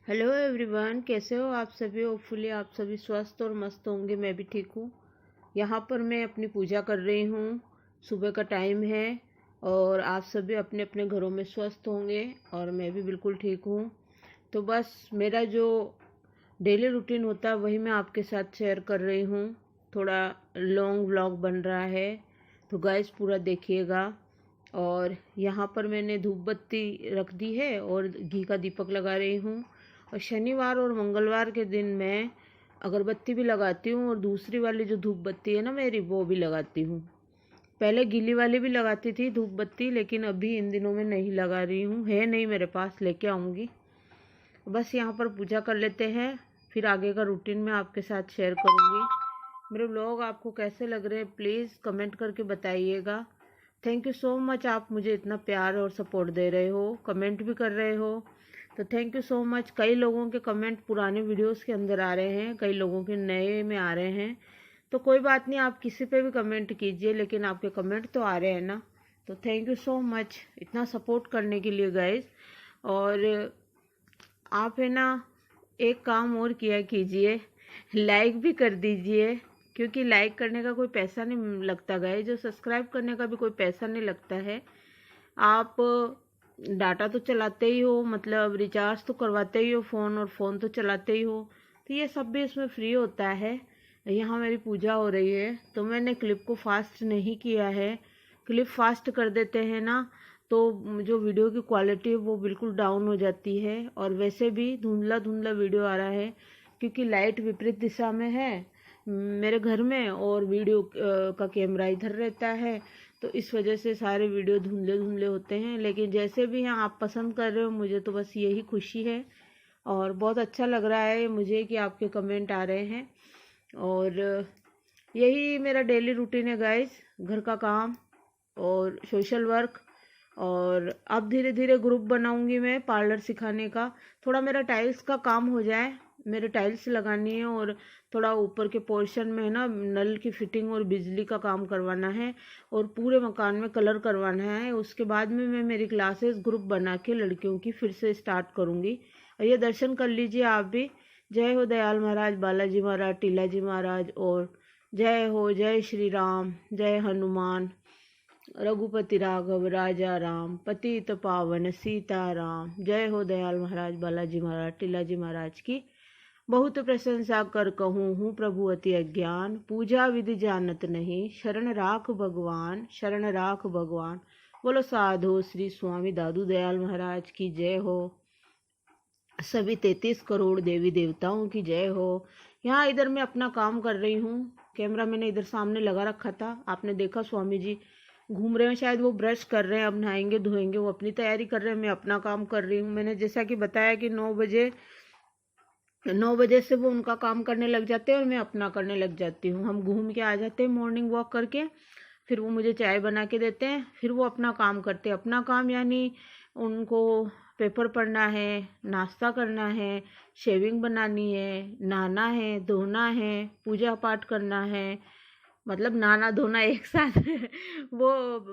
Hello everyone, कैसे हो आप सभी। होपफुली आप सभी स्वस्थ और मस्त होंगे। मैं भी ठीक हूँ। यहाँ पर मैं अपनी पूजा कर रही हूँ। सुबह का टाइम है और आप सभी अपने अपने घरों में स्वस्थ होंगे और मैं भी बिल्कुल ठीक हूँ। तो बस मेरा जो डेली रूटीन होता है वही मैं आपके साथ शेयर कर रही हूँ। थोड़ा लॉन्ग व्लॉग बन रहा है, तो गाइस पूरा देखिएगा। और यहाँ पर मैंने धूप बत्ती रख दी है और घी का दीपक लगा रही हूँ। और शनिवार और मंगलवार के दिन मैं अगरबत्ती भी लगाती हूँ और दूसरी वाली जो धूप बत्ती है ना मेरी, वो भी लगाती हूँ। पहले गीली वाली भी लगाती थी धूप बत्ती, लेकिन अभी इन दिनों में नहीं लगा रही हूँ। है नहीं मेरे पास, लेके आऊँगी। बस यहाँ पर पूजा कर लेते हैं, फिर आगे का रूटीन मैं आपके साथ शेयर करूँगी। मेरे व्लॉग आपको कैसे लग रहे हैं प्लीज़ कमेंट करके बताइएगा। थैंक यू सो मच, आप मुझे इतना प्यार और सपोर्ट दे रहे हो, कमेंट भी कर रहे हो, तो थैंक यू सो मच। कई लोगों के कमेंट पुराने वीडियोस के अंदर आ रहे हैं, कई लोगों के नए में आ रहे हैं। तो कोई बात नहीं, आप किसी पे भी कमेंट कीजिए, लेकिन आपके कमेंट तो आ रहे हैं ना। तो थैंक यू सो मच इतना सपोर्ट करने के लिए गाइज। और आप है ना, एक काम और किया कीजिए, लाइक भी कर दीजिए, क्योंकि लाइक करने का कोई पैसा नहीं लगता गाइस, जो सब्सक्राइब करने का भी कोई पैसा नहीं लगता है। आप डाटा तो चलाते ही हो, मतलब रिचार्ज तो करवाते ही हो फ़ोन, और फ़ोन तो चलाते ही हो, तो ये सब भी इसमें फ्री होता है। यहाँ मेरी पूजा हो रही है तो मैंने क्लिप को फास्ट नहीं किया है। क्लिप फास्ट कर देते हैं ना तो जो वीडियो की क्वालिटी है वो बिल्कुल डाउन हो जाती है, और वैसे भी धुंधला धुंधला वीडियो आ रहा है क्योंकि लाइट विपरीत दिशा में है मेरे घर में, और वीडियो का कैमरा इधर रहता है, तो इस वजह से सारे वीडियो धुंधले धुंधले होते हैं। लेकिन जैसे भी हैं आप पसंद कर रहे हो, मुझे तो बस यही खुशी है और बहुत अच्छा लग रहा है मुझे कि आपके कमेंट आ रहे हैं। और यही मेरा डेली रूटीन है गाइस, घर का काम और सोशल वर्क। और अब धीरे धीरे ग्रुप बनाऊंगी मैं पार्लर सिखाने का। थोड़ा मेरा टाइल्स का काम हो जाए, मेरे टाइल्स लगानी है, और थोड़ा ऊपर के पोर्शन में है ना नल की फिटिंग और बिजली का काम करवाना है, और पूरे मकान में कलर करवाना है। उसके बाद में मैं मेरी क्लासेस ग्रुप बना के लड़कियों की फिर से स्टार्ट करूँगी। और ये दर्शन कर लीजिए आप भी। जय हो दयाल महाराज, बालाजी महाराज, टीला जी महाराज, और जय हो, जय श्री राम, जय हनुमान, रघुपति राघव राजा राम, पतित पावन सीताराम। जय हो दयाल महाराज, बालाजी महाराज, टीला जी महाराज की बहुत प्रशंसा कर कहूँ हूँ प्रभु अति अज्ञान, पूजा विधि जानत नहीं, शरण राख भगवान, शरण राख भगवान। बोलो साधु श्री स्वामी दादू दयाल महाराज की जय हो। सभी 33 करोड़ देवी देवताओं की जय हो। यहाँ इधर मैं अपना काम कर रही हूँ। कैमरा मैंने इधर सामने लगा रखा था, आपने देखा स्वामी जी घूम रहे हैं, शायद वो ब्रश कर रहे हैं, अब नहाएंगे धोएंगे, वो अपनी तैयारी कर रहे हैं, मैं अपना काम कर रही हूँ। मैंने जैसा कि बताया कि 9 बजे से वो उनका काम करने लग जाते हैं और मैं अपना करने लग जाती हूँ। हम घूम के आ जाते हैं मॉर्निंग वॉक करके, फिर वो मुझे चाय बना के देते हैं, फिर वो अपना काम करते हैं। अपना काम यानी उनको पेपर पढ़ना है, नाश्ता करना है, शेविंग बनानी है, नहाना है, धोना है, पूजा पाठ करना है, मतलब नहाना धोना एक साथ वो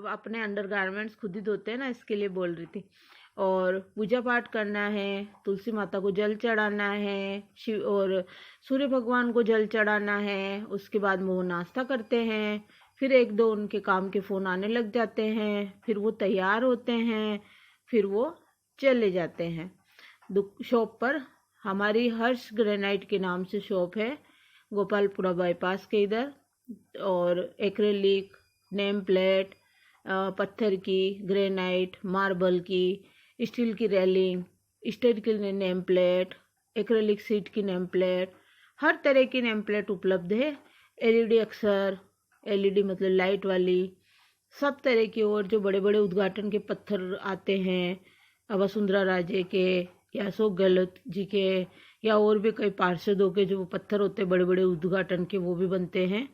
अपने अंडरगारमेंट्स खुद ही धोते हैं ना, इसके लिए बोल रही थी। और पूजा पाठ करना है, तुलसी माता को जल चढ़ाना है, शिव और सूर्य भगवान को जल चढ़ाना है। उसके बाद में वो नाश्ता करते हैं, फिर एक दो उनके काम के फ़ोन आने लग जाते हैं, फिर वो तैयार होते हैं, फिर वो चले जाते हैं शॉप पर। हमारी हर्ष ग्रेनाइट के नाम से शॉप है, गोपालपुरा बाईपास के इधर। और एक्रेलिक, नेम प्लेट, पत्थर की, ग्रेनाइट, मार्बल की, स्टील की रेलिंग, स्टील की नेम प्लेट, एक्रेलिक सीट की नेम प्लेट, हर तरह की नेम प्लेट उपलब्ध है। एलईडी अक्सर, एलईडी मतलब लाइट वाली, सब तरह की। और जो बड़े बड़े उद्घाटन के पत्थर आते हैं, वसुंधरा राजे के या अशोक गहलोत जी के, या और भी कई पार्षदों के जो पत्थर होते हैं बड़े बड़े उद्घाटन के, वो भी बनते हैं।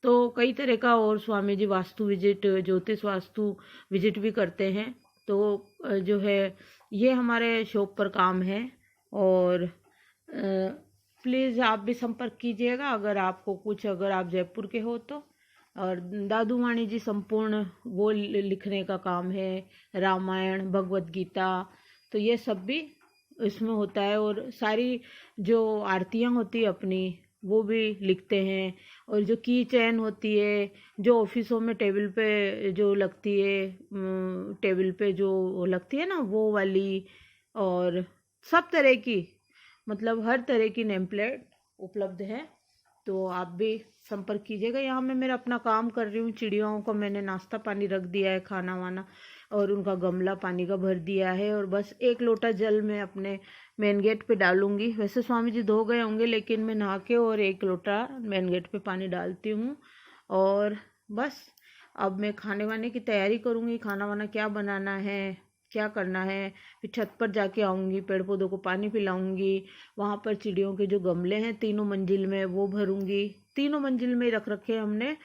तो कई तरह का। और स्वामी जी वास्तु विजिट, ज्योतिष वास्तु विजिट भी करते हैं। तो जो है ये हमारे शॉप पर काम है। और प्लीज़ आप भी संपर्क कीजिएगा अगर आपको कुछ, अगर आप जयपुर के हो तो। और दादू वाणी जी संपूर्ण वो लिखने का काम है, रामायण, भगवत गीता, तो ये सब भी इसमें होता है, और सारी जो आरतियाँ होती है अपनी वो भी लिखते हैं। और जो की चैन होती है जो ऑफिसों में टेबल पे जो लगती है, टेबल पे जो लगती है ना वो वाली, और सब तरह की, मतलब हर तरह की नेम प्लेट उपलब्ध है। तो आप भी संपर्क कीजिएगा। यहाँ मैं मेरा अपना काम कर रही हूँ। चिड़ियाओं को मैंने नाश्ता पानी रख दिया है, खाना वाना, और उनका गमला पानी का भर दिया है, और बस एक लोटा जल मैं अपने मेन गेट पे डालूंगी। वैसे स्वामी जी धो गए होंगे, लेकिन मैं नहा के और एक लोटा मेन गेट पे पानी डालती हूँ। और बस अब मैं खाने वाने की तैयारी करूँगी। खाना वाना क्या बनाना है, क्या करना है, फिर छत पर जाके आऊँगी, पेड़ पौधों को पानी पिलाऊंगी। वहाँ पर चिड़ियों के जो गमले हैं 3 मंजिल में वो भरूंगी। 3 मंजिल में रख रखे हैं हमने।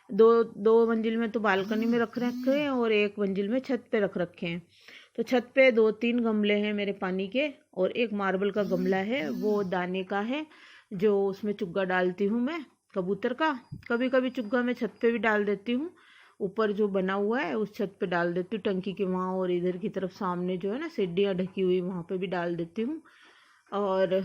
दो 2 मंजिल में तो बालकनी में रख रखे हैं, और 1 मंजिल में छत पे रख रखे हैं। तो छत पे 2-3 गमले हैं मेरे पानी के, और एक मार्बल का गमला है, वो दाने का है, जो उसमें चुग्गा डालती हूँ मैं कबूतर का। कभी कभी चुग्गा मैं छत पे भी डाल देती हूँ, ऊपर जो बना हुआ है उस छत पे डाल देती हूँ टंकी के वहाँ, और इधर की तरफ सामने जो है ना सीढ़ियाँ ढकी हुई वहाँ पे भी डाल देती हूँ। और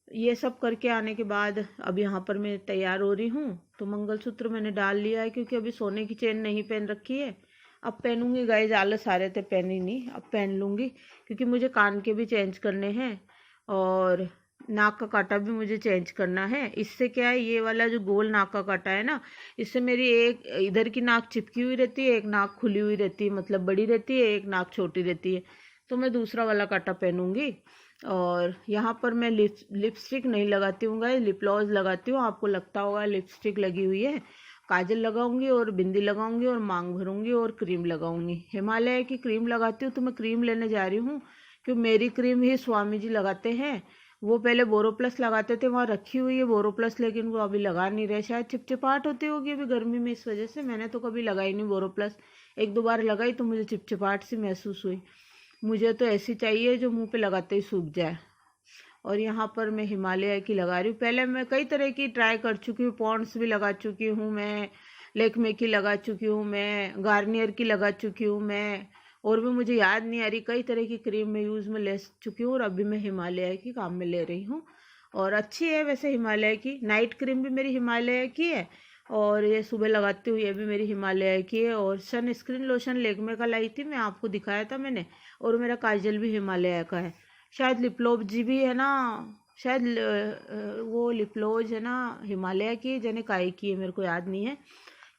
ये सब करके आने के बाद अब यहाँ पर मैं तैयार हो रही हूँ। तो मंगलसूत्र मैंने डाल लिया है, क्योंकि अभी सोने की चेन नहीं पहन रखी है। अब पहनूंगी, गाइस आलस आ रहे थे, पहनी नहीं, अब पहन लूंगी, क्योंकि मुझे कान के भी चेंज करने हैं, और नाक का कांटा भी मुझे चेंज करना है। इससे क्या है, ये वाला जो गोल नाक का कांटा है ना, इससे मेरी एक इधर की नाक चिपकी हुई रहती है, एक नाक खुली हुई रहती है, मतलब बड़ी रहती है, एक नाक छोटी रहती है। तो मैं दूसरा वाला कांटा पहनूंगी। और यहाँ पर मैं लिपस्टिक नहीं लगाती हूँ गाइस, लिप ग्लॉस लगाती हूँ। आपको लगता होगा लिपस्टिक लगी हुई है। काजल लगाऊंगी, और बिंदी लगाऊंगी, और मांग भरूंगी, और क्रीम लगाऊंगी। हिमालय की क्रीम लगाती हूँ, तो मैं क्रीम लेने जा रही हूँ, क्योंकि मेरी क्रीम ही स्वामी जी लगाते हैं। वो पहले बोरोप्लस लगाते थे, वहाँ रखी हुई है बोरोप्लस, लेकिन वो अभी लगा नहीं रहे, शायद चिपचिपाहट होती होगी अभी गर्मी में, इस वजह से। मैंने तो कभी लगाई नहीं बोरोप्लस, 1-2 बार लगाई तो मुझे चिपचिपाहट सी महसूस हुई। मुझे तो ऐसी चाहिए जो मुंह पे लगाते ही सूख जाए। और यहाँ पर मैं हिमालय की लगा रही हूँ। पहले मैं कई तरह की ट्राई कर चुकी हूँ, पॉन्ड्स भी लगा चुकी हूँ मैं, लेकमे की लगा चुकी हूँ मैं, गार्नियर की लगा चुकी हूँ मैं, और भी मुझे याद नहीं आ रही, कई तरह की क्रीम में यूज़ में ले चुकी हूँ, और अभी मैं हिमालय की काम में ले रही हूँ। और अच्छी है वैसे हिमालय की। नाइट क्रीम भी मेरी हिमालय की है, और ये सुबह लगाती हूँ ये भी मेरी हिमालय की है। और सन स्क्रीन लोशन लेकमे का लाई थी मैं, आपको दिखाया था मैंने। और मेरा काजल भी हिमालय का है। शायद लिपलोज जी भी है ना, शायद वो लिपलोज है ना हिमालय की, जने काई की है, मेरे को याद नहीं है,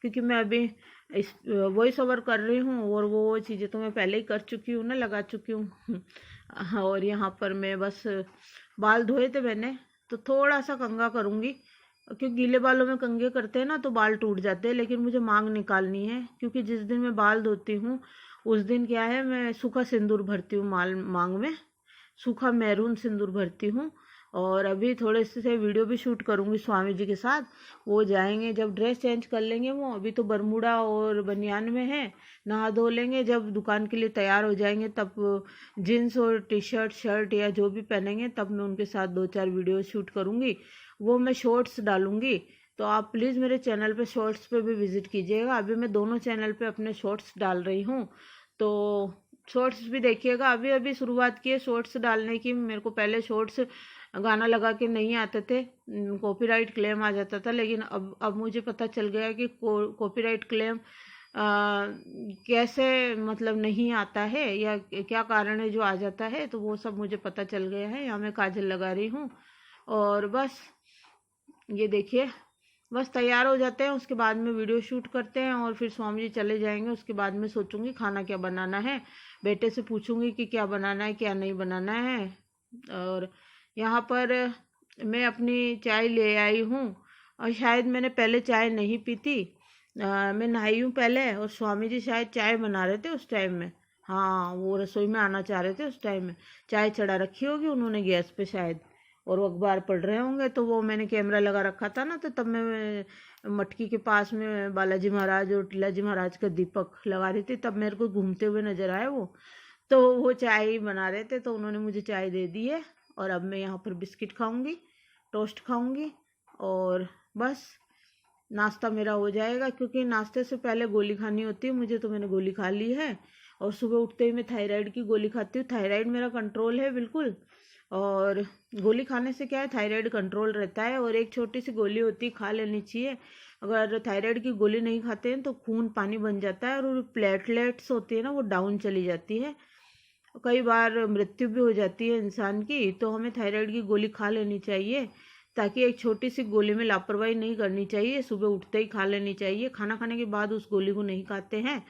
क्योंकि मैं अभी इस वॉइस ओवर कर रही हूँ, और वो चीज़ें तो मैं पहले ही कर चुकी हूँ ना, लगा चुकी हूँ। और यहाँ पर मैं बस बाल धोए थे मैंने, तो थोड़ा सा कंघा करूँगी, क्योंकि गीले बालों में कंघे करते हैं ना तो बाल टूट जाते हैं। लेकिन मुझे मांग निकालनी है, क्योंकि जिस दिन मैं बाल धोती हूँ उस दिन क्या है, मैं सूखा सिंदूर भरती हूँ मांग में, सूखा मैरून सिंदूर भरती हूँ। और अभी थोड़े से वीडियो भी शूट करूँगी स्वामी जी के साथ। वो जाएंगे जब ड्रेस चेंज कर लेंगे, वो अभी तो बरमूडा और बनियान में है, नहा धो लेंगे, जब दुकान के लिए तैयार हो जाएंगे तब जीन्स और टी शर्ट शर्ट या जो भी पहनेंगे, तब मैं उनके साथ 2-4 वीडियो शूट करूँगी। वो मैं शॉर्ट्स डालूँगी। तो आप प्लीज़ मेरे चैनल पे शॉर्ट्स पे भी विज़िट कीजिएगा। अभी मैं दोनों चैनल पे अपने शॉर्ट्स डाल रही हूँ, तो शॉर्ट्स भी देखिएगा। अभी अभी शुरुआत की है शॉर्ट्स डालने की। मेरे को पहले शॉर्ट्स गाना लगा के नहीं आते थे, कॉपीराइट क्लेम आ जाता था। लेकिन अब मुझे पता चल गया कि कॉपीराइट क्लेम कैसे, मतलब नहीं आता है, या क्या कारण है जो आ जाता है, तो वो सब मुझे पता चल गया है। यहाँ मैं काजल लगा रही हूँ, और बस ये देखिए, बस तैयार हो जाते हैं, उसके बाद में वीडियो शूट करते हैं, और फिर स्वामी जी चले जाएंगे। उसके बाद में सोचूंगी खाना क्या बनाना है, बेटे से पूछूंगी कि क्या बनाना है क्या नहीं बनाना है। और यहाँ पर मैं अपनी चाय ले आई हूँ, और शायद मैंने पहले चाय नहीं पी थी। मैं नहाई हूँ पहले, और स्वामी जी शायद चाय बना रहे थे उस टाइम में। हाँ, वो रसोई में आना चाह रहे थे उस टाइम में। चाय चढ़ा रखी होगी उन्होंने गैस पे शायद, और वो अखबार पढ़ रहे होंगे। तो वो मैंने कैमरा लगा रखा था ना, तो तब मैं मटकी के पास में बालाजी महाराज और टीला जी महाराज का दीपक लगा रही थी, तब मेरे को घूमते हुए नजर आए वो। तो वो चाय बना रहे थे, तो उन्होंने मुझे चाय दे दी है। और अब मैं यहाँ पर बिस्किट खाऊंगी, टोस्ट खाऊंगी, और बस नाश्ता मेरा हो जाएगा, क्योंकि नाश्ते से पहले गोली खानी होती है मुझे, तो मैंने गोली खा ली है। और सुबह उठते ही मैं थायराइड की गोली खाती हूँ। थायराइड मेरा कंट्रोल है बिल्कुल, और गोली खाने से क्या है, थायराइड कंट्रोल रहता है। और एक छोटी सी गोली होती है, खा लेनी चाहिए। अगर थायराइड की गोली नहीं खाते हैं तो खून पानी बन जाता है और प्लेटलेट्स होती है ना, वो डाउन चली जाती है। कई बार मृत्यु भी हो जाती है इंसान की। तो हमें थायराइड की गोली खा लेनी चाहिए, ताकि एक छोटी सी गोली में लापरवाही नहीं करनी चाहिए। सुबह उठते ही खा लेनी चाहिए, खाना खाने के बाद उस गोली को नहीं खाते हैं,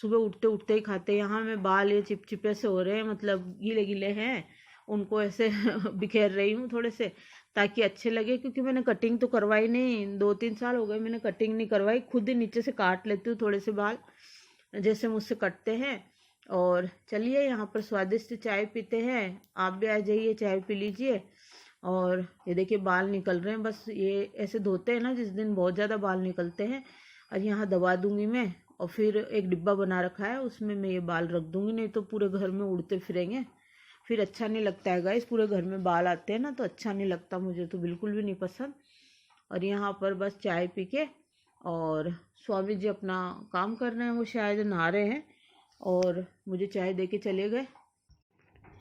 सुबह उठते उठते ही खाते हैं। यहाँ में बाल ये चिपचिपे से हो रहे हैं, मतलब गीले गीले हैं, उनको ऐसे बिखेर रही हूँ थोड़े से, ताकि अच्छे लगे। क्योंकि मैंने कटिंग तो करवाई नहीं, 2-3 साल हो गए मैंने कटिंग नहीं करवाई, खुद ही नीचे से काट लेती हूँ थोड़े से बाल, जैसे मुझसे कटते हैं। और चलिए यहाँ पर स्वादिष्ट चाय पीते हैं, आप भी आ जाइए, चाय पी लीजिए। और ये देखिए बाल निकल रहे हैं, बस ये ऐसे धोते हैं ना जिस दिन बहुत ज़्यादा बाल निकलते हैं। और यहाँ दबा दूंगी मैं, और फिर एक डिब्बा बना रखा है उसमें मैं ये बाल रख दूंगी, नहीं तो पूरे घर में उड़ते फिरेंगे, फिर अच्छा नहीं लगता है गाइस। पूरे घर में बाल आते हैं ना तो अच्छा नहीं लगता, मुझे तो बिल्कुल भी नहीं पसंद। और यहाँ पर बस चाय पी के, और स्वामी जी अपना काम कर रहे हैं, वो शायद नहा रहे हैं और मुझे चाय दे के चले गए।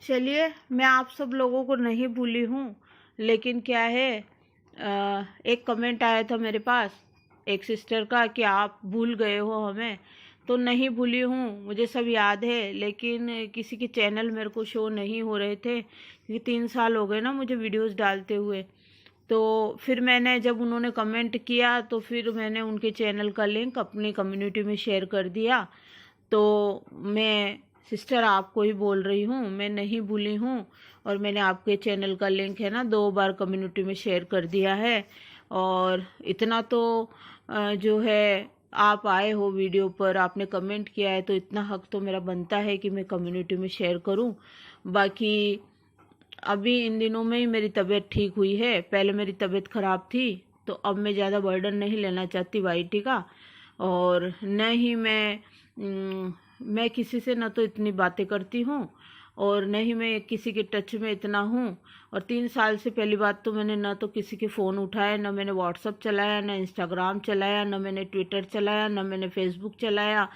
चलिए, मैं आप सब लोगों को नहीं भूली हूँ, लेकिन क्या है, एक कमेंट आया था मेरे पास एक सिस्टर का कि आप भूल गए हो हमें। तो नहीं भूली हूँ, मुझे सब याद है, लेकिन किसी के चैनल मेरे को शो नहीं हो रहे थे, क्योंकि 3 साल हो गए ना मुझे वीडियोस डालते हुए। तो फिर मैंने, जब उन्होंने कमेंट किया तो फिर मैंने उनके चैनल का लिंक अपनी कम्युनिटी में शेयर कर दिया। तो मैं सिस्टर आपको ही बोल रही हूँ, मैं नहीं भूली हूँ। और मैंने आपके चैनल का लिंक है ना 2 बार कम्युनिटी में शेयर कर दिया है। और इतना तो जो है, आप आए हो वीडियो पर, आपने कमेंट किया है, तो इतना हक तो मेरा बनता है कि मैं कम्युनिटी में शेयर करूँ। बाकी अभी इन दिनों में ही मेरी तबीयत ठीक हुई है, पहले मेरी तबीयत ख़राब थी, तो अब मैं ज़्यादा बर्डन नहीं लेना चाहती वाईटी का। और न ही मैं किसी से न तो इतनी बातें करती हूँ, और न ही मैं किसी के टच में इतना हूँ। और 3 साल से पहली बात तो मैंने न तो किसी के फ़ोन उठाए, न मैंने व्हाट्सअप चलाया, न इंस्टाग्राम चलाया, न मैंने ट्विटर चलाया, न मैंने फेसबुक चलाया,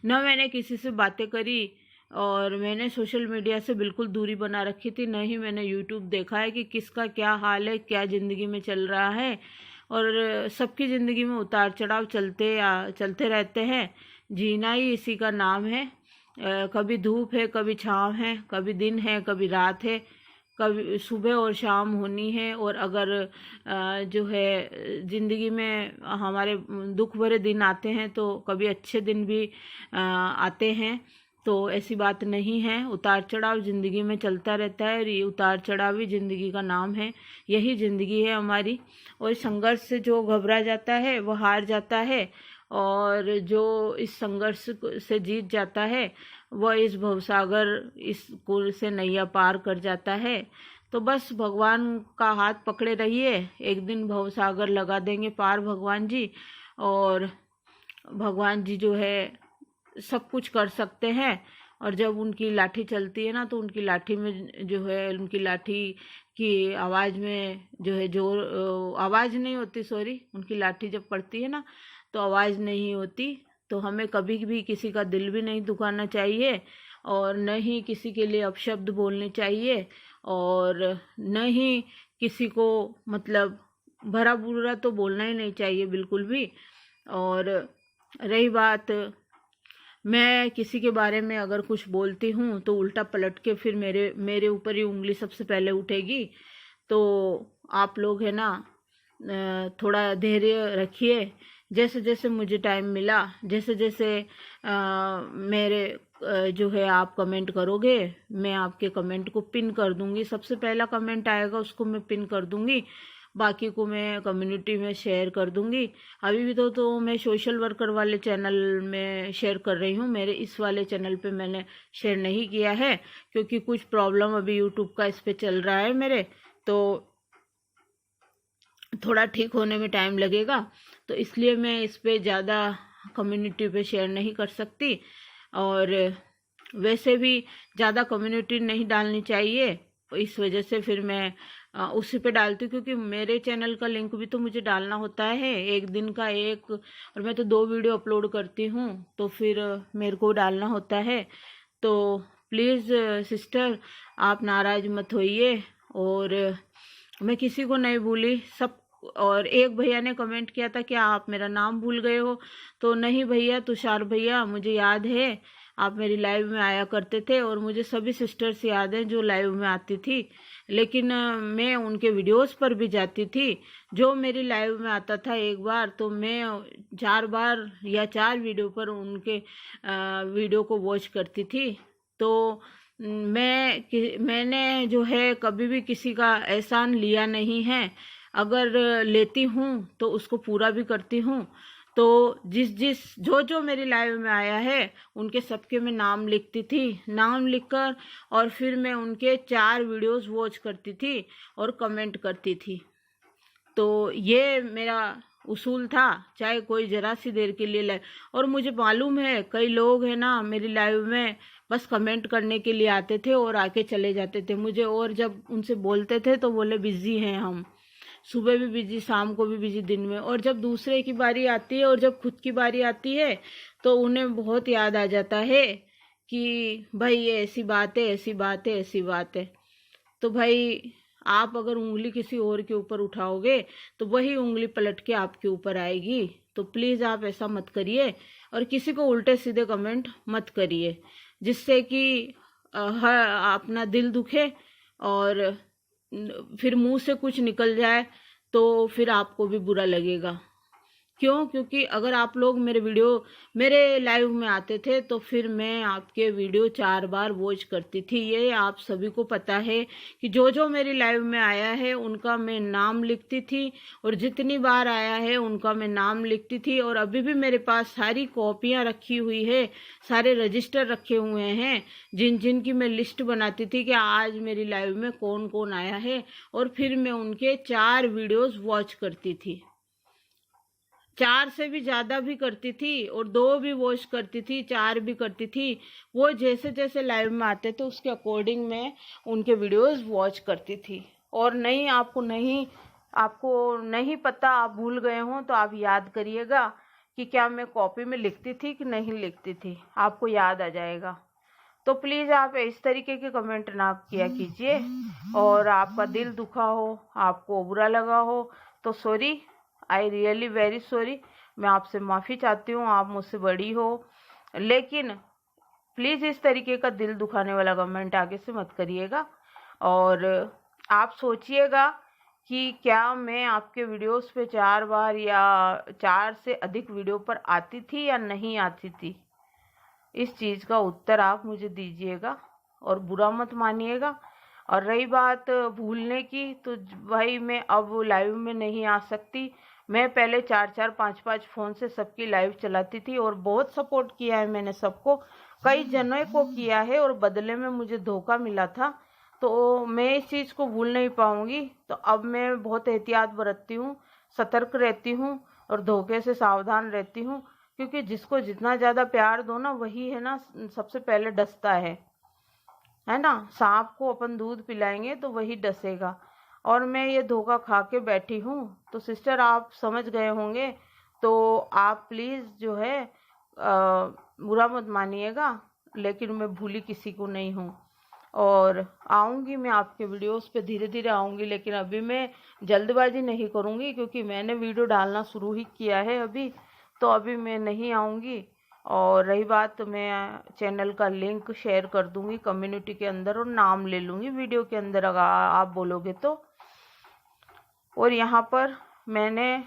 न मैंने किसी से बातें करी। और मैंने सोशल मीडिया से बिल्कुल दूरी बना रखी थी, न ही मैंने यूट्यूब देखा है कि किसका क्या हाल है, क्या ज़िंदगी में चल रहा है। और सबकी ज़िंदगी में उतार चढ़ाव चलते रहते हैं, जीना ही इसी का नाम है। कभी धूप है, कभी छाँव है, कभी दिन है, कभी रात है, कभी सुबह और शाम होनी है। और अगर जो है ज़िंदगी में हमारे दुख भरे दिन आते हैं, तो कभी अच्छे दिन भी आते हैं। तो ऐसी बात नहीं है, उतार चढ़ाव ज़िंदगी में चलता रहता है, और ये उतार चढ़ाव ही ज़िंदगी का नाम है, यही ज़िंदगी है हमारी। और संघर्ष से जो घबरा जाता है वो हार जाता है, और जो इस संघर्ष से जीत जाता है वह इस भवसागर, इस कुल से नैया पार कर जाता है। तो बस भगवान का हाथ पकड़े रहिए, एक दिन भवसागर लगा देंगे पार भगवान जी। और भगवान जी जो है सब कुछ कर सकते हैं। और जब उनकी लाठी चलती है ना, तो उनकी लाठी में जो है, उनकी लाठी की आवाज़ में जो है जोर, आवाज़ नहीं होती, सॉरी, उनकी लाठी जब पड़ती है ना तो आवाज़ नहीं होती। तो हमें कभी भी किसी का दिल भी नहीं दुखाना चाहिए, और न ही किसी के लिए अपशब्द बोलने चाहिए, और न ही किसी को मतलब भरा बुरा तो बोलना ही नहीं चाहिए बिल्कुल भी। और रही बात, मैं किसी के बारे में अगर कुछ बोलती हूँ तो उल्टा पलट के फिर मेरे ऊपर ही उंगली सबसे पहले उठेगी। तो आप लोग है ना, थोड़ा धैर्य रखिए। जैसे जैसे मुझे टाइम मिला, जैसे जैसे मेरे जो है आप कमेंट करोगे, मैं आपके कमेंट को पिन कर दूंगी। सबसे पहला कमेंट आएगा उसको मैं पिन कर दूंगी, बाकी को मैं कम्युनिटी में शेयर कर दूंगी। अभी भी तो मैं सोशल वर्कर वाले चैनल में शेयर कर रही हूँ, मेरे इस वाले चैनल पे मैंने शेयर नहीं किया है, क्योंकि कुछ प्रॉब्लम अभी यूट्यूब का इस पे चल रहा है मेरे, तो थोड़ा ठीक होने में टाइम लगेगा। तो इसलिए मैं इस पे ज़्यादा कम्युनिटी पे शेयर नहीं कर सकती। और वैसे भी ज़्यादा कम्युनिटी नहीं डालनी चाहिए, इस वजह से फिर मैं उसी पे डालती हूँ, क्योंकि मेरे चैनल का लिंक भी तो मुझे डालना होता है, एक दिन का एक, और मैं तो 2 वीडियो अपलोड करती हूँ, तो फिर मेरे को डालना होता है। तो प्लीज़ सिस्टर आप नाराज़ मत होइए। और मैं किसी को नहीं भूली, सब। और एक भैया ने कमेंट किया था कि आप मेरा नाम भूल गए हो, तो नहीं भैया, तुषार भैया, मुझे याद है आप मेरी लाइव में आया करते थे और मुझे सभी सिस्टर्स याद हैं जो लाइव में आती थी। लेकिन मैं उनके वीडियोस पर भी जाती थी। जो मेरी लाइव में आता था एक बार, तो मैं 4 बार या 4 वीडियो पर उनके वीडियो को वॉच करती थी। तो मैंने जो है कभी भी किसी का एहसान लिया नहीं है। अगर लेती हूँ तो उसको पूरा भी करती हूँ। तो जो मेरी लाइव में आया है उनके सबके मैं नाम लिखती थी। नाम लिखकर और फिर मैं उनके 4 वीडियोस वॉच करती थी और कमेंट करती थी। तो ये मेरा उसूल था, चाहे कोई जरा सी देर के लिए लाइव। और मुझे मालूम है कई लोग हैं ना मेरी लाइव में बस कमेंट करने के लिए आते थे और आके चले जाते थे मुझे। और जब उनसे बोलते थे तो बोले बिजी हैं हम, सुबह भी बिजी, शाम को भी बिजी, दिन में। और जब दूसरे की बारी आती है और जब खुद की बारी आती है तो उन्हें बहुत याद आ जाता है कि भाई ये ऐसी बात है, ऐसी बात है, ऐसी बात है। तो भाई आप अगर उंगली किसी और के ऊपर उठाओगे तो वही उंगली पलट के आपके ऊपर आएगी। तो प्लीज़ आप ऐसा मत करिए और किसी को उल्टे सीधे कमेंट मत करिए, जिससे कि अपना दिल दुखे और फिर मुंह से कुछ निकल जाए तो फिर आपको भी बुरा लगेगा। क्यों? क्योंकि अगर आप लोग मेरे लाइव में आते थे तो फिर मैं आपके वीडियो 4 बार वॉच करती थी। ये आप सभी को पता है कि जो मेरी लाइव में आया है उनका मैं नाम लिखती थी, और जितनी बार आया है उनका मैं नाम लिखती थी। और अभी भी मेरे पास सारी कॉपियां रखी हुई है, सारे रजिस्टर रखे हुए हैं जिनकी मैं लिस्ट बनाती थी कि आज मेरी लाइव में कौन कौन आया है। और फिर मैं उनके 4 वीडियोस वॉच करती थी, 4 से भी ज्यादा भी करती थी, और 2 भी वॉच करती थी, 4 भी करती थी। वो जैसे जैसे लाइव में आते थे उसके अकॉर्डिंग मैं उनके वीडियोस वॉच करती थी। और आपको नहीं पता, आप भूल गए हो तो आप याद करिएगा कि क्या मैं कॉपी में लिखती थी कि नहीं लिखती थी, आपको याद आ जाएगा। तो प्लीज़ आप इस तरीके के कमेंट ना किया कीजिए। और आपका दिल दुखा हो, आपको बुरा लगा हो तो sorry, I really very sorry. मैं आपसे माफ़ी चाहती हूँ, आप मुझसे बड़ी हो। लेकिन प्लीज़ इस तरीके का दिल दुखाने वाला कमेंट आगे से मत करिएगा। और आप सोचिएगा कि क्या मैं आपके वीडियोस पे 4 बार या 4 से अधिक वीडियो पर आती थी या नहीं आती थी। इस चीज़ का उत्तर आप मुझे दीजिएगा और बुरा मत मानिएगा। और रही बात भूलने की, तो भाई मैं अब लाइव में नहीं आ सकती। मैं पहले 4-4, 5-5 फ़ोन से सबकी लाइव चलाती थी और बहुत सपोर्ट किया है मैंने सबको, कई जनों को किया है, और बदले में मुझे धोखा मिला था। तो मैं इस चीज़ को भूल नहीं पाऊंगी। तो अब मैं बहुत एहतियात बरतती हूँ, सतर्क रहती हूँ और धोखे से सावधान रहती हूँ। क्योंकि जिसको जितना ज़्यादा प्यार दो ना, वही है ना सबसे पहले डसता है ना। सांप को अपन दूध पिलाएंगे तो वही डसेगा। और मैं ये धोखा खा के बैठी हूँ। तो सिस्टर आप समझ गए होंगे, तो आप प्लीज़ जो है बुरा मत मानिएगा। लेकिन मैं भूली किसी को नहीं हूँ, और आऊँगी मैं आपके वीडियोस पे धीरे धीरे आऊँगी। लेकिन अभी मैं जल्दबाजी नहीं करूँगी, क्योंकि मैंने वीडियो डालना शुरू ही किया है अभी, तो अभी मैं नहीं आऊँगी। और रही बात, तो मैं चैनल का लिंक शेयर कर दूँगी कम्युनिटी के अंदर, और नाम ले लूँगी वीडियो के अंदर अगर आप बोलोगे तो। और यहाँ पर मैंने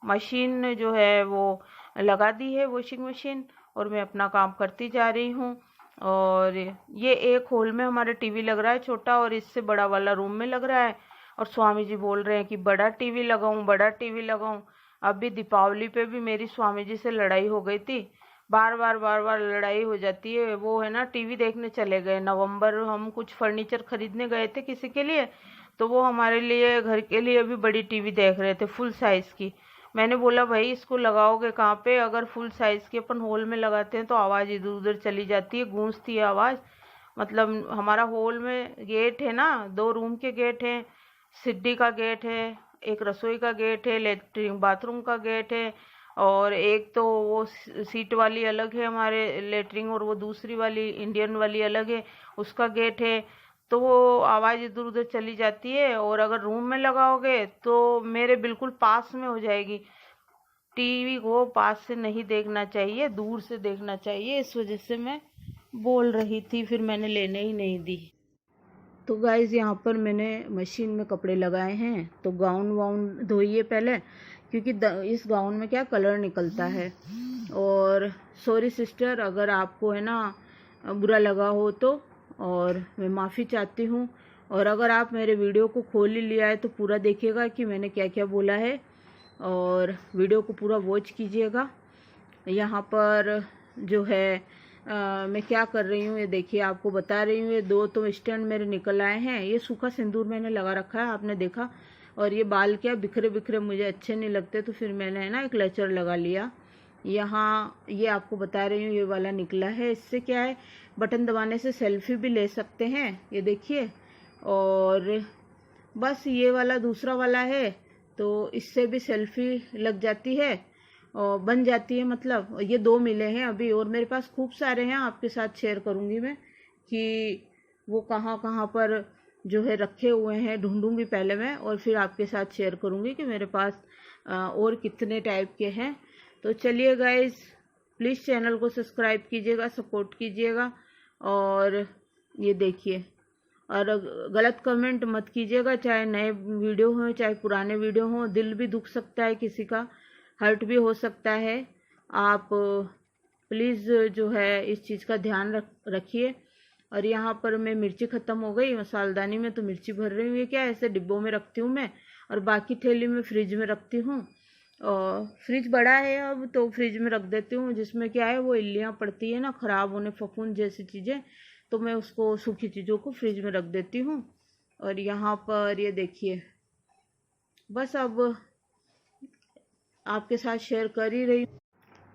मशीन जो है वो लगा दी है, वॉशिंग मशीन, और मैं अपना काम करती जा रही हूँ। और ये एक हॉल में हमारे टीवी लग रहा है छोटा, और इससे बड़ा वाला रूम में लग रहा है। और स्वामी जी बोल रहे हैं कि बड़ा टीवी लगाऊं, बड़ा टीवी लगाऊं। अभी दीपावली पे भी मेरी स्वामी जी से लड़ाई हो गई थी, बार बार लड़ाई हो जाती है। वो है ना टीवी देखने चले गए नवंबर, हम कुछ फर्नीचर खरीदने गए थे किसी के लिए, तो वो हमारे लिए घर के लिए भी बड़ी टीवी देख रहे थे फुल साइज़ की। मैंने बोला भाई इसको लगाओगे कहाँ पे? अगर फुल साइज़ की अपन हॉल में लगाते हैं तो आवाज़ इधर उधर चली जाती है, गूंजती है आवाज़। मतलब हमारा हॉल में गेट है ना, 2 रूम के गेट हैं, सीढ़ी का गेट है, एक रसोई का गेट है, लेटरिन बाथरूम का गेट है, और एक तो वो सीट वाली अलग है हमारे लेटरिन, और वो दूसरी वाली इंडियन वाली अलग है, उसका गेट है। तो वो आवाज़ इधर उधर चली जाती है। और अगर रूम में लगाओगे तो मेरे बिल्कुल पास में हो जाएगी। टीवी को पास से नहीं देखना चाहिए, दूर से देखना चाहिए। इस वजह से मैं बोल रही थी, फिर मैंने लेने ही नहीं दी। तो गाइज यहाँ पर मैंने मशीन में कपड़े लगाए हैं। तो गाउन वाउन धोइए पहले, क्योंकि इस गाउन में क्या कलर निकलता है। और सॉरी सिस्टर, अगर आपको है ना बुरा लगा हो तो, और मैं माफ़ी चाहती हूँ। और अगर आप मेरे वीडियो को खोल ही लिया है तो पूरा देखिएगा कि मैंने क्या क्या बोला है, और वीडियो को पूरा वॉच कीजिएगा। यहाँ पर जो है मैं क्या कर रही हूँ ये देखिए, आपको बता रही हूँ। ये 2 तो स्टैंड मेरे निकल आए हैं। ये सूखा सिंदूर मैंने लगा रखा है, आपने देखा। और ये बाल क्या बिखरे बिखरे मुझे अच्छे नहीं लगते, तो फिर मैंने है ना एक क्लचर लगा लिया। यहाँ ये आपको बता रही हूँ, ये वाला निकला है। इससे क्या है, बटन दबाने से सेल्फी भी ले सकते हैं, ये देखिए। और बस ये वाला दूसरा वाला है, तो इससे भी सेल्फी लग जाती है और बन जाती है। मतलब ये 2 मिले हैं अभी, और मेरे पास खूब सारे हैं, आपके साथ शेयर करूँगी मैं कि वो कहाँ कहाँ पर जो है रखे हुए हैं। ढूंढूंगी पहले मैं, और फिर आपके साथ शेयर करूँगी कि मेरे पास और कितने टाइप के हैं। तो चलिए गाइस, प्लीज़ चैनल को सब्सक्राइब कीजिएगा, सपोर्ट कीजिएगा। और ये देखिए, और गलत कमेंट मत कीजिएगा, चाहे नए वीडियो हों चाहे पुराने वीडियो हों। दिल भी दुख सकता है किसी का, हर्ट भी हो सकता है। आप प्लीज़ जो है इस चीज़ का ध्यान रखिए। और यहाँ पर मैं मिर्ची ख़त्म हो गई मसालदानी में, तो मिर्ची भर रही हूँ। ये क्या ऐसे डिब्बों में रखती हूँ मैं, और बाकी थैली में फ्रिज में रखती हूँ। और फ्रिज बड़ा है अब, तो फ्रिज में रख देती हूँ, जिसमें क्या है वो इल्लियाँ पड़ती है ना, ख़राब होने, फफूंद जैसी चीज़ें। तो मैं उसको, सूखी चीज़ों को फ्रिज में रख देती हूँ। और यहाँ पर ये देखिए, बस अब आपके साथ शेयर कर ही रही हूँ।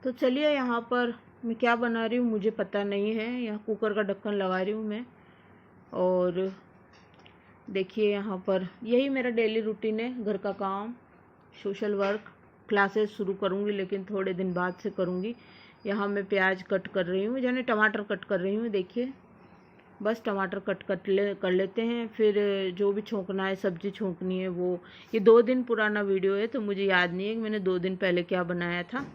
तो चलिए, यहाँ पर मैं क्या बना रही हूँ मुझे पता नहीं है। यहाँ कुकर का ढक्कन लगा रही हूँ मैं। और देखिए यहाँ पर यही मेरा डेली रूटीन है, घर का काम, सोशल वर्क। क्लासेस शुरू करूँगी लेकिन थोड़े दिन बाद से करूँगी। यहाँ मैं प्याज कट कर रही हूँ, यानी टमाटर कट कर रही हूँ। देखिए, बस टमाटर कट कर लेते हैं। फिर जो भी छोंकना है, सब्जी छोंकनी है वो। ये 2 दिन पुराना वीडियो है, तो मुझे याद नहीं है कि मैंने 2 दिन पहले क्या बनाया था।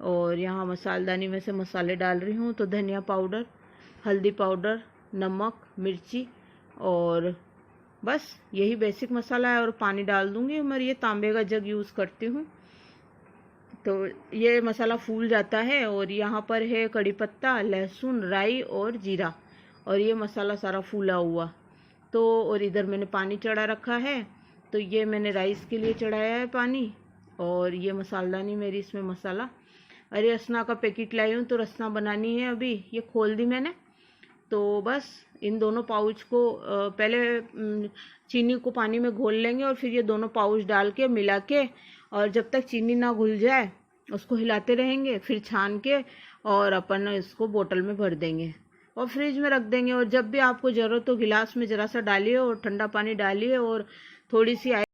और यहाँ मसालदानी में से मसाले डाल रही हूँ। तो धनिया पाउडर, हल्दी पाउडर, नमक, मिर्ची, और बस यही बेसिक मसाला है। और पानी डाल दूँगी, मैं ये तांबे का जग यूज़ करती हूँ। तो ये मसाला फूल जाता है। और यहाँ पर है कड़ी पत्ता, लहसुन, राई और जीरा, और ये मसाला सारा फूला हुआ। तो और इधर मैंने पानी चढ़ा रखा है। तो ये मैंने राइस के लिए चढ़ाया है पानी। और ये मसालदानी मेरी, इसमें मसाला। अरे रसना का पैकेट लाई हूँ, तो रसना बनानी है अभी। ये खोल दी मैंने। तो बस इन दोनों पाउच को पहले चीनी को पानी में घोल लेंगे, और फिर ये दोनों पाउच डाल के मिला के, और जब तक चीनी ना घुल जाए उसको हिलाते रहेंगे। फिर छान के और अपन इसको बोतल में भर देंगे और फ्रिज में रख देंगे। और जब भी आपको ज़रूरत हो गिलास में ज़रा सा डालिए, और ठंडा पानी डालिए, और थोड़ी सी